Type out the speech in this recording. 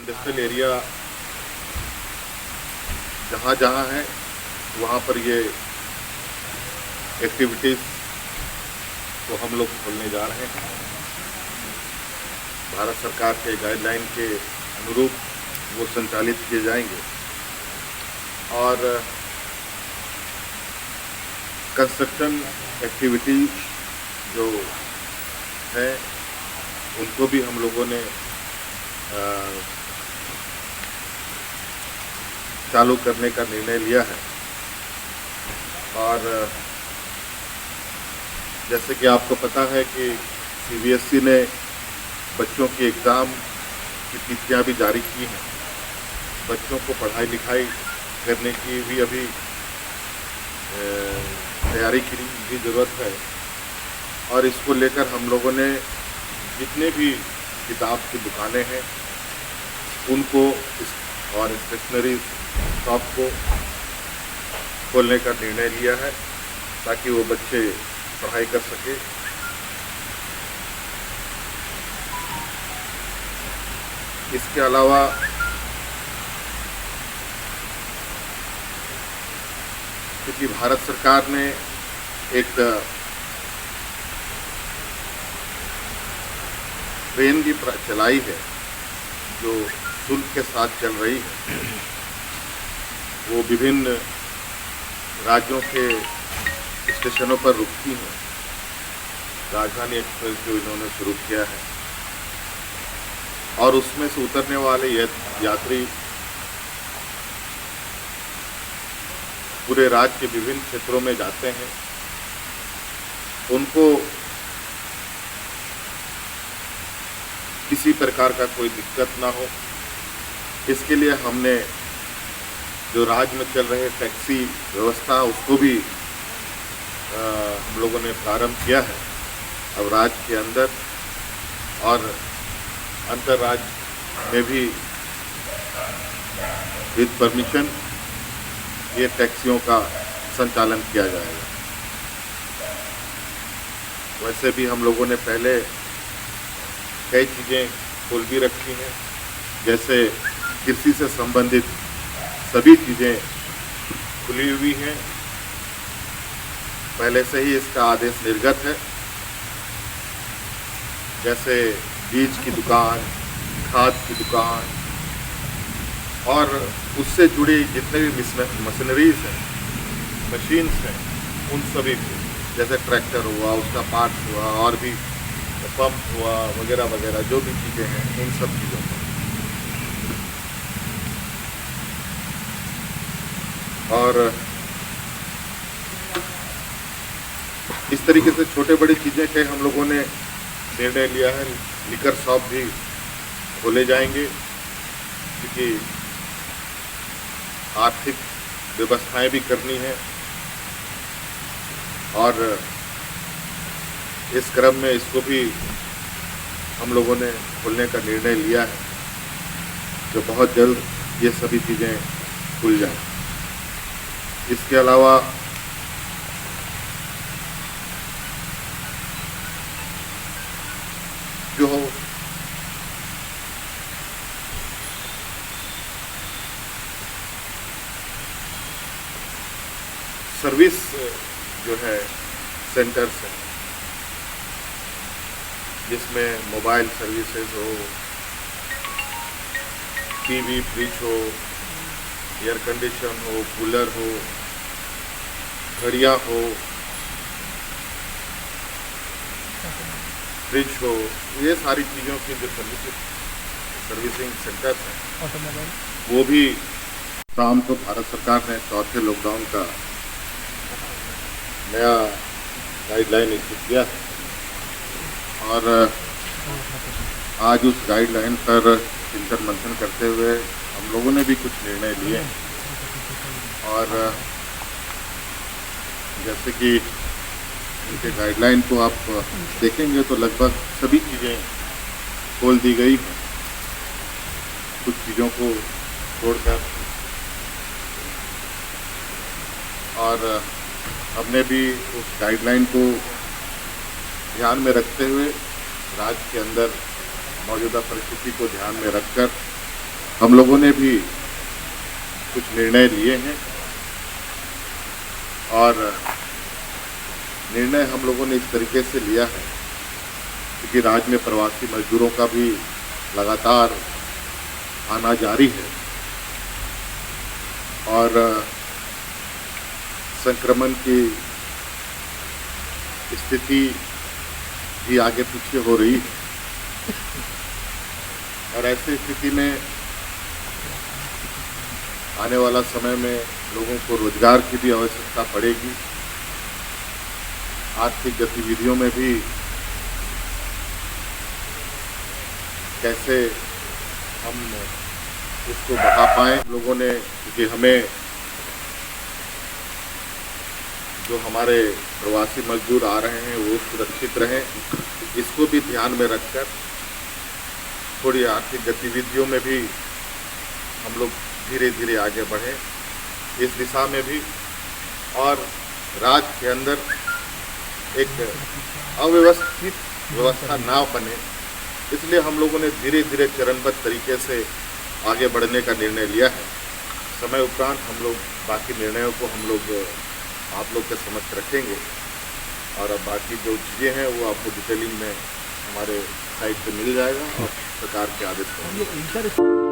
Industrial area जहाँ जहाँ है वहाँ पर ये एक्टिविटीज़ को हम लोग खोलने जा रहे हैं। भारत सरकार के गाइडलाइन के अनुरूप वो संचालित किए जाएंगे और कंस्ट्रक्शन एक्टिविटी जो है उनको भी हम लोगों ने चालू करने का निर्णय लिया है। और जैसे कि आपको पता है कि सीबीएसई ने बच्चों की एग्ज़ाम की तिथियां भी जारी की हैं। बच्चों को पढ़ाई लिखाई करने की भी अभी तैयारी की भी ज़रूरत है और इसको लेकर हम लोगों ने जितने भी किताब की दुकानें हैं उनको और स्टेशनरी शॉप को खोलने का निर्णय लिया है ताकि वो बच्चे पढ़ाई कर सके। इसके अलावा क्योंकि भारत सरकार ने एक ट्रेन भी चलाई है जो शुल्क के साथ चल रही है, वो विभिन्न राज्यों के स्टेशनों पर रुकती हैं। राजधानी एक्सप्रेस जो इन्होंने शुरू किया है और उसमें से उतरने वाले यात्री पूरे राज्य के विभिन्न क्षेत्रों में जाते हैं। उनको किसी प्रकार का कोई दिक्कत ना हो, इसके लिए हमने जो राज्य में चल रहे टैक्सी व्यवस्था उसको भी हम लोगों ने प्रारंभ किया है। अब राज्य के अंदर और अंतर राज्य में भी विद परमिशन ये टैक्सियों का संचालन किया जाएगा। वैसे भी हम लोगों ने पहले कई चीज़ें खोल भी रखी हैं, जैसे कृषि से संबंधित सभी चीज़ें खुली हुई हैं। पहले से ही इसका आदेश निर्गत है, जैसे बीज की दुकान, खाद की दुकान और उससे जुड़ी जितने भी मशीनरीज हैं, मशीन्स हैं, उन सभी को, जैसे ट्रैक्टर हुआ, उसका पार्ट्स हुआ और भी पंप हुआ वगैरह वगैरह जो भी चीज़ें हैं, उन सब चीज़ों को। और इस तरीके से छोटे बड़ी चीज़ें के हम लोगों ने निर्णय लिया है। लिकर शॉप भी खोले जाएंगे क्योंकि आर्थिक व्यवस्थाएं भी करनी है और इस क्रम में इसको भी हम लोगों ने खोलने का निर्णय लिया है, जो बहुत जल्द ये सभी चीज़ें खुल जाएं। इसके अलावा जो सर्विस जो है सेंटर्स हैं, जिसमें मोबाइल सर्विसेज हो, टीवी, फ्रिज हो, एयर कंडीशन हो, कूलर हो, घड़ियाँ हो, फ्रिज हो, ये सारी चीज़ों की जो सर्विसिंग सेंटर्स हैं वो भी शाम को भारत सरकार ने चौथे लॉकडाउन का नया गाइडलाइन इशू किया है और आज उस गाइडलाइन पर चिंतन मंथन करते हुए हम लोगों ने भी कुछ निर्णय लिए और जैसे कि उनके गाइडलाइन को आप देखेंगे तो लगभग सभी चीज़ें खोल दी गई हैं। कुछ चीज़ों को छोड़कर और हमने भी उस गाइडलाइन को ध्यान में रखते हुए राज्य के अंदर मौजूदा परिस्थिति को ध्यान में रखकर हम लोगों ने भी कुछ निर्णय लिए हैं और निर्णय हम लोगों ने इस तरीके से लिया है क्योंकि राज्य में प्रवासी मजदूरों का भी लगातार आना जारी है और संक्रमण की स्थिति भी आगे पीछे हो रही है और ऐसी स्थिति में आने वाला समय में लोगों को रोजगार की भी आवश्यकता पड़ेगी। आर्थिक गतिविधियों में भी कैसे हम इसको बढ़ा पाएं लोगों ने, क्योंकि हमें जो हमारे प्रवासी मजदूर आ रहे हैं वो सुरक्षित रहें, इसको भी ध्यान में रखकर थोड़ी आर्थिक गतिविधियों में भी हम लोग धीरे धीरे आगे बढ़ें इस दिशा में भी, और राज्य के अंदर एक अव्यवस्थित व्यवस्था ना बने, इसलिए हम लोगों ने धीरे धीरे चरणबद्ध तरीके से आगे बढ़ने का निर्णय लिया है। समय उपरांत हम लोग बाकी निर्णयों को हम लोग आप लोग के समक्ष रखेंगे और अब बाकी जो चीज़ें हैं वो आपको डिटेलिंग में हमारे साइट पे मिल जाएगा और सरकार के आदेश पर।